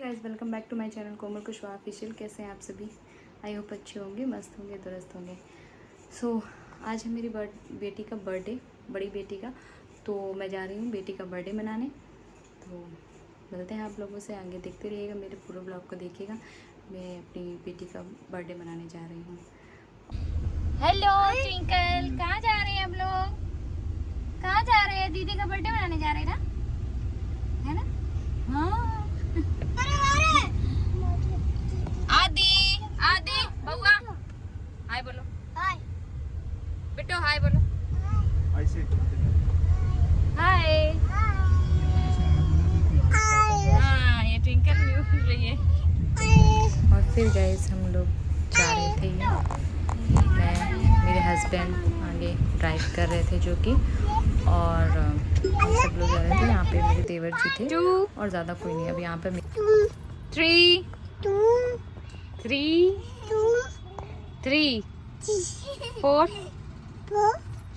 Guys, welcome back to my channel Komal Kushwaha official. कैसे हैं आप सभी? आई होप अच्छे होंगे, मस्त होंगे, दुरुस्त होंगे। सो आज है मेरी बेटी का बर्थडे, बड़ी बेटी का। तो मैं जा रही हूँ बेटी का बर्थडे मनाने। तो मिलते हैं आप लोगों से, आगे देखते रहिएगा, मेरे पूरे ब्लॉग को देखिएगा। मैं अपनी बेटी का बर्थडे मनाने जा रही हूँ। हेलो ट्विंकल, कहाँ जा रहे हैं हम लोग? कहाँ जा रहे हैं? दीदी का बर्थडे मनाने जा रहे हैं ना, है ना? हाँ। आदि आदि बउआ हाय बोलो। हाय बेटो, हाय बोलो। हाय। हाँ, ये ट्विंकल भी बोल रही है। और फिर गाइस हम लोग जा रहे थे, मैं मेरे हस्बैंड आगे ड्राइव कर रहे थे जो कि, और हम सब लोग जा रहे थे। यहाँ पे मेरे देवर जी थे और ज़्यादा कोई नहीं। अब यहाँ पे 3 3 3 4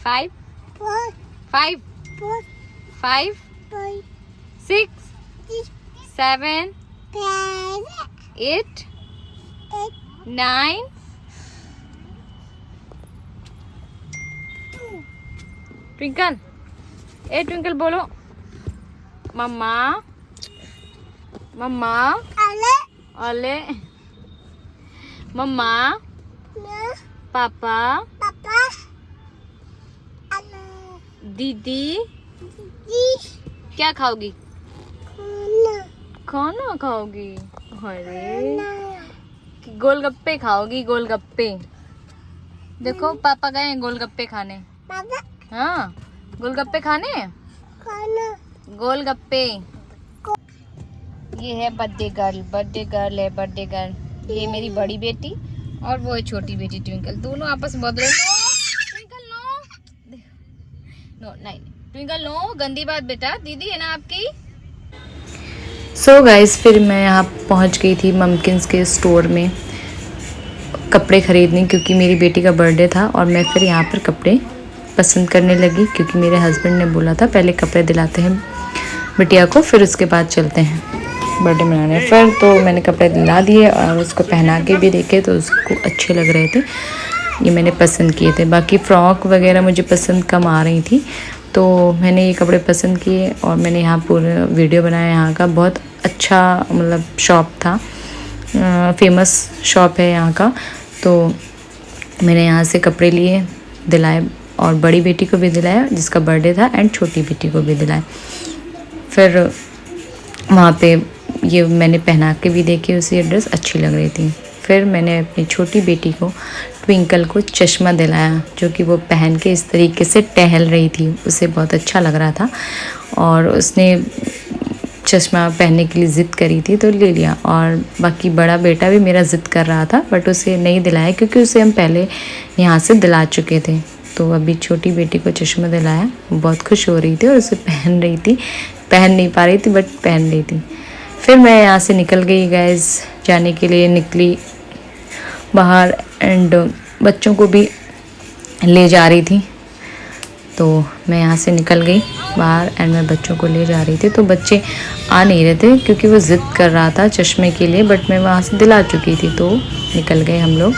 5 5 5 6 7 8 9 ट्विंकल, ए ट्विंकल बोलो। मम्मा मम्मा ओले, मम्मा पापा दीदी। क्या खाओगी? खाना खाओगी? अरे गोलगप्पे खाओगी, गोलगप्पे। देखो पापा गए हैं गोलगप्पे खाने। हाँ, गोलगप्पे खाने, गोलगप्पे। ये है बर्थडे गर्ल, बर्थडे गर्ल है, बर्थडे गर्ल। ये मेरी बड़ी बेटी और वो है छोटी बेटी ट्विंकल। दोनों आपस में बहुत ट्विंकल नो नहीं ट्विंकल नो, गंदी बात बेटा। दीदी है ना आपकी। सो गाइस, फिर मैं यहाँ पहुँच गई थी ममकिन्स के स्टोर में कपड़े ख़रीदने, क्योंकि मेरी बेटी का बर्थडे था। और मैं फिर यहाँ पर कपड़े पसंद करने लगी, क्योंकि मेरे हस्बैंड ने बोला था पहले कपड़े दिलाते हैं बिटिया को, फिर उसके बाद चलते हैं बर्थडे मनाने। फिर तो मैंने कपड़े दिला दिए और उसको पहना के भी देखे तो उसको अच्छे लग रहे थे। ये मैंने पसंद किए थे। बाकी फ़्रॉक वगैरह मुझे पसंद कम आ रही थी, तो मैंने ये कपड़े पसंद किए और मैंने यहाँ पूरा वीडियो बनाया। यहाँ का बहुत अच्छा मतलब शॉप था, फेमस शॉप है यहाँ का। तो मैंने यहाँ से कपड़े लिए, दिलाए, और बड़ी बेटी को भी दिलाया जिसका बर्थडे था, एंड छोटी बेटी को भी दिलाया। फिर वहाँ पे ये मैंने पहना के भी देखी, उसी ड्रेस अच्छी लग रही थी। फिर मैंने अपनी छोटी बेटी को, ट्विंकल को, चश्मा दिलाया, जो कि वो पहन के इस तरीके से टहल रही थी। उसे बहुत अच्छा लग रहा था और उसने चश्मा पहनने के लिए ज़िद करी थी तो ले लिया। और बाकी बड़ा बेटा भी मेरा ज़िद कर रहा था, बट उसे नहीं दिलाया क्योंकि उसे हम पहले यहाँ से दिला चुके थे। तो अभी छोटी बेटी को चश्मा दिलाया, बहुत खुश हो रही थी और उसे पहन रही थी। पहन नहीं पा रही थी बट पहन रही थी। फिर मैं यहाँ से निकल गई गाइस, जाने के लिए निकली बाहर, एंड बच्चों को भी ले जा रही थी। तो मैं यहाँ से निकल गई बाहर एंड मैं बच्चों को ले जा रही थी। तो बच्चे आ नहीं रहे थे क्योंकि वो ज़िद कर रहा था चश्मे के लिए, बट मैं वहाँ से दिला चुकी थी। तो निकल गए हम लोग,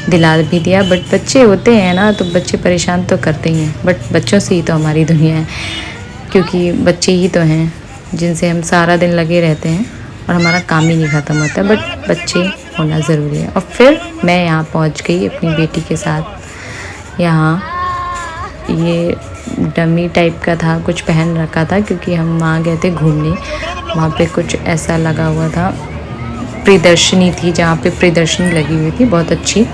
दिला भी दिया। बट बच्चे होते हैं ना, तो बच्चे परेशान तो करते ही हैं, बट बच्चों से ही तो हमारी दुनिया है, क्योंकि बच्चे ही तो हैं जिनसे हम सारा दिन लगे रहते हैं और हमारा काम ही नहीं ख़त्म होता। बट बच्चे होना ज़रूरी है। और फिर मैं यहाँ पहुँच गई अपनी बेटी के साथ। यहाँ ये डमी टाइप का था, कुछ पहन रखा था क्योंकि हम वहाँ गए थे घूमने। वहाँ पे कुछ ऐसा लगा हुआ था, प्रदर्शनी थी जहाँ पे प्रदर्शनी लगी हुई थी बहुत अच्छी।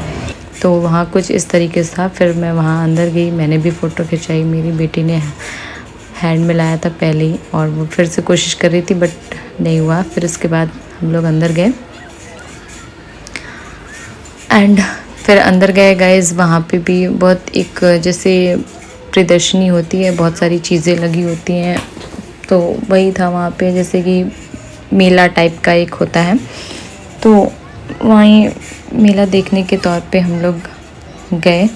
तो वहाँ कुछ इस तरीके से था। फिर मैं वहाँ अंदर गई, मैंने भी फ़ोटो खिंचाई। मेरी बेटी ने हैंड मिलाया था पहले ही, और वो फिर से कोशिश कर रही थी बट नहीं हुआ। फिर उसके बाद हम लोग अंदर गए, एंड फिर अंदर गए गाइस। वहाँ पे भी बहुत एक जैसे प्रदर्शनी होती है, बहुत सारी चीज़ें लगी होती हैं, तो वही था वहाँ पे, जैसे कि मेला टाइप का एक होता है। तो वहीं मेला देखने के तौर पे हम लोग गए,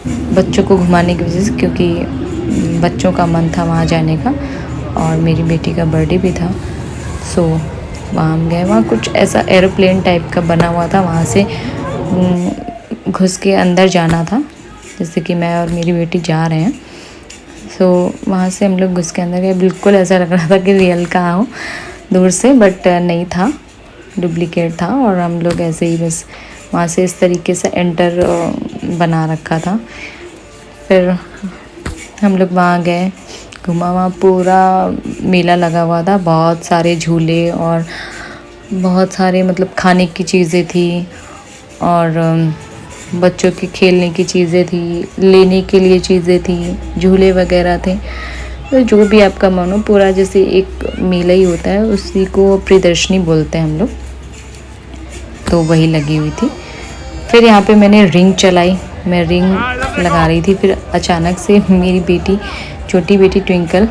बच्चों को घुमाने की वजह से, क्योंकि बच्चों का मन था वहाँ जाने का और मेरी बेटी का बर्थडे भी था। सो वहाँ हम गए। वहाँ कुछ ऐसा एरोप्लेन टाइप का बना हुआ था, वहाँ से घुस के अंदर जाना था, जैसे कि मैं और मेरी बेटी जा रहे हैं। सो वहाँ से हम लोग घुस के अंदर गए। बिल्कुल ऐसा लग रहा था कि रियल का हो दूर से, बट नहीं था, डुप्लीकेट था। और हम लोग ऐसे ही बस वहाँ से इस तरीके से एंटर बना रखा था। फिर हम लोग वहाँ गए, घुमा, वहाँ पूरा मेला लगा हुआ था, बहुत सारे झूले और बहुत सारे मतलब खाने की चीज़ें थी और बच्चों के खेलने की चीज़ें थी, लेने के लिए चीज़ें थी, झूले वगैरह थे। तो जो भी आपका मन हो, पूरा जैसे एक मेला ही होता है, उसी को प्रदर्शनी बोलते हैं हम लोग, तो वही लगी हुई थी। फिर यहाँ पे मैंने रिंग चलाई, मैं रिंग लगा रही थी। फिर अचानक से मेरी बेटी, छोटी बेटी ट्विंकल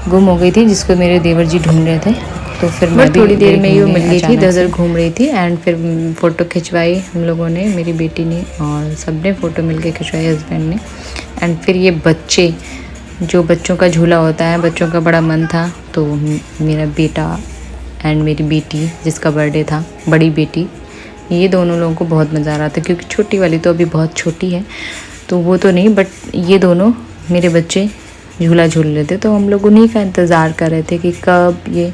गुम हो गई थी, जिसको मेरे देवर जी ढूंढ रहे थे। तो फिर मैं भी थोड़ी देर में ही मिल गई थी, इधर उधर घूम रही थी। एंड फिर फ़ोटो खिंचवाई हम लोगों ने, मेरी बेटी ने और सब ने फ़ोटो मिलके खिंचवाई, हस्बैंड ने। एंड फिर ये बच्चे, जो बच्चों का झूला होता है, बच्चों का बड़ा मन था, तो मेरा बेटा एंड मेरी बेटी जिसका बर्थडे था, बड़ी बेटी, ये दोनों लोगों को बहुत मज़ा आ रहा था, क्योंकि छोटी वाली तो अभी बहुत छोटी है, तो वो तो नहीं, बट ये दोनों मेरे बच्चे झूला झूल रहे थे। तो हम लोग उन्हीं का इंतज़ार कर रहे थे कि कब ये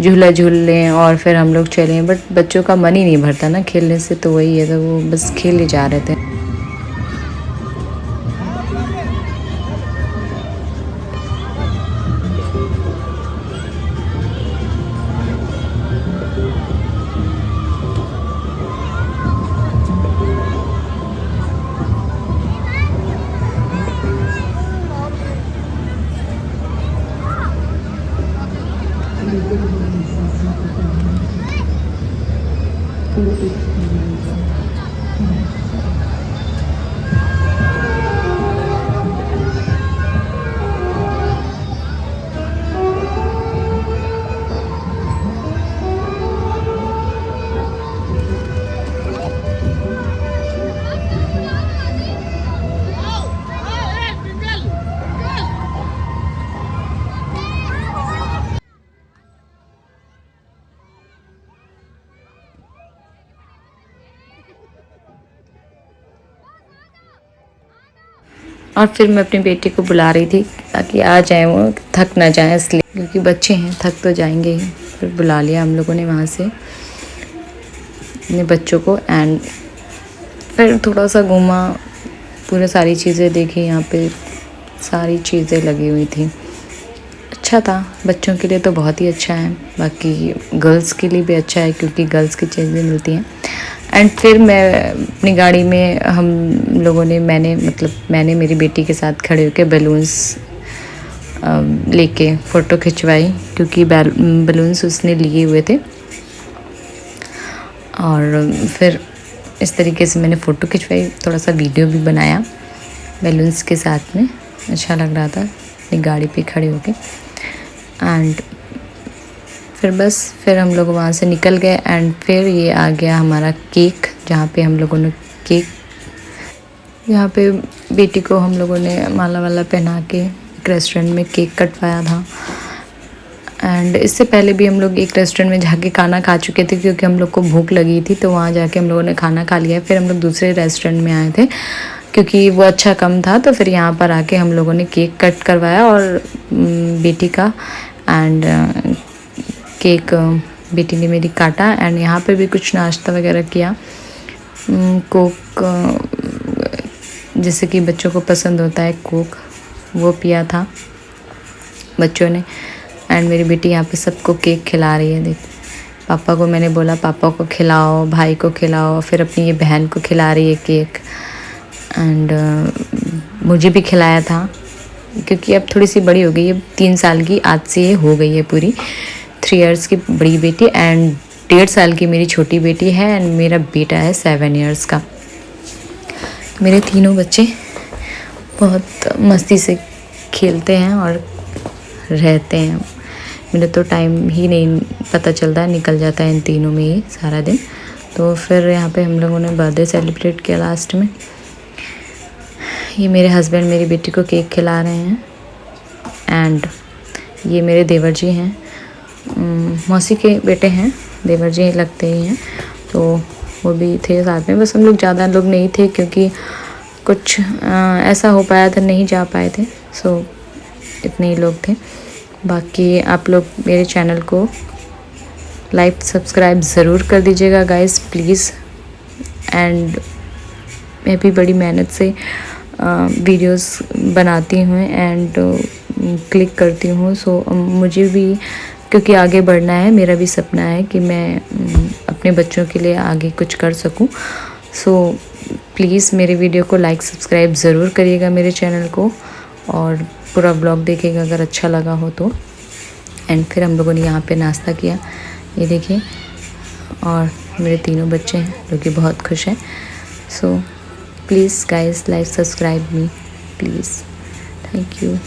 झूला झूल लें और फिर हम लोग चलें। बट बच्चों का मन ही नहीं भरता ना खेलने से, तो वही है, तो वो बस खेले जा रहे थे। और फिर मैं अपनी बेटी को बुला रही थी ताकि आ जाए, वो थक ना जाए, इसलिए, क्योंकि बच्चे हैं, थक तो जाएंगे ही। फिर बुला लिया हम लोगों ने वहाँ से अपने बच्चों को। एंड फिर थोड़ा सा घूमा, पूरे सारी चीज़ें देखी, यहाँ पे सारी चीज़ें लगी हुई थी। अच्छा था, बच्चों के लिए तो बहुत ही अच्छा है, बाकी गर्ल्स के लिए भी अच्छा है, क्योंकि गर्ल्स की चीज़ें मिलती हैं। एंड फिर मैं अपनी गाड़ी में, हम लोगों ने, मैंने मेरी बेटी के साथ खड़े होकर बलून्स लेके फ़ोटो खिंचवाई, क्योंकि बलून्स उसने लिए हुए थे। और फिर इस तरीके से मैंने फ़ोटो खिंचवाई, थोड़ा सा वीडियो भी बनाया बैलून्स के साथ में। अच्छा लग रहा था अपनी गाड़ी पे खड़े होके। एंड फिर हम लोग वहाँ से निकल गए। एंड फिर ये आ गया हमारा केक, जहाँ पे हम लोगों ने यहाँ पे बेटी को हम लोगों ने माला वाला पहना के एक रेस्टोरेंट में केक कटवाया था। एंड इससे पहले भी हम लोग एक रेस्टोरेंट में जाके खाना खा चुके थे, क्योंकि हम लोग को भूख लगी थी, तो वहाँ जाके हम लोगों ने खाना खा लिया। फिर हम लोग दूसरे रेस्टोरेंट में आए थे, क्योंकि वो अच्छा कम था, तो फिर यहाँ पर आके हम लोगों ने केक कट करवाया और बेटी का। एंड केक बेटी ने मेरी काटा। एंड यहाँ पे भी कुछ नाश्ता वगैरह किया, कोक, जैसे कि बच्चों को पसंद होता है कोक, वो पिया था बच्चों ने। एंड मेरी बेटी यहाँ पे सबको केक खिला रही है। देख, पापा को मैंने बोला पापा को खिलाओ, भाई को खिलाओ, फिर अपनी ये बहन को खिला रही है केक। एंड मुझे भी खिलाया था, क्योंकि अब थोड़ी सी बड़ी हो गई है, 3 साल की आज से हो गई है पूरी। 3 इयर्स की बड़ी बेटी एंड 1.5 साल की मेरी छोटी बेटी है। एंड मेरा बेटा है 7 इयर्स का। मेरे तीनों बच्चे बहुत मस्ती से खेलते हैं और रहते हैं। मेरा तो टाइम ही नहीं पता चलता, निकल जाता है इन तीनों में ही सारा दिन। तो फिर यहाँ पे हम लोगों ने बर्थडे सेलिब्रेट किया लास्ट में। ये मेरे हस्बैंड मेरी बेटी को केक खिला रहे हैं। एंड ये मेरे देवर जी हैं, मौसी के बेटे हैं, देवर जी लगते ही हैं, तो वो भी थे साथ में। बस हम लोग ज़्यादा लोग नहीं थे क्योंकि कुछ ऐसा हो पाया था, नहीं जा पाए थे। सो इतने ही लोग थे। बाकी आप लोग मेरे चैनल को लाइक सब्सक्राइब ज़रूर कर दीजिएगा गाइस प्लीज़। एंड मैं भी बड़ी मेहनत से वीडियोस बनाती हूँ एंड क्लिक करती हूँ। सो मुझे भी क्योंकि आगे बढ़ना है, मेरा भी सपना है कि मैं अपने बच्चों के लिए आगे कुछ कर सकूँ। सो प्लीज़ मेरे वीडियो को लाइक सब्सक्राइब ज़रूर करिएगा मेरे चैनल को, और पूरा व्लॉग देखिएगा अगर अच्छा लगा हो तो। एंड फिर हम लोगों ने यहाँ पे नाश्ता किया, ये देखिए, और मेरे तीनों बच्चे हैं जो कि बहुत खुश हैं। So please guys like subscribe me please, thank you.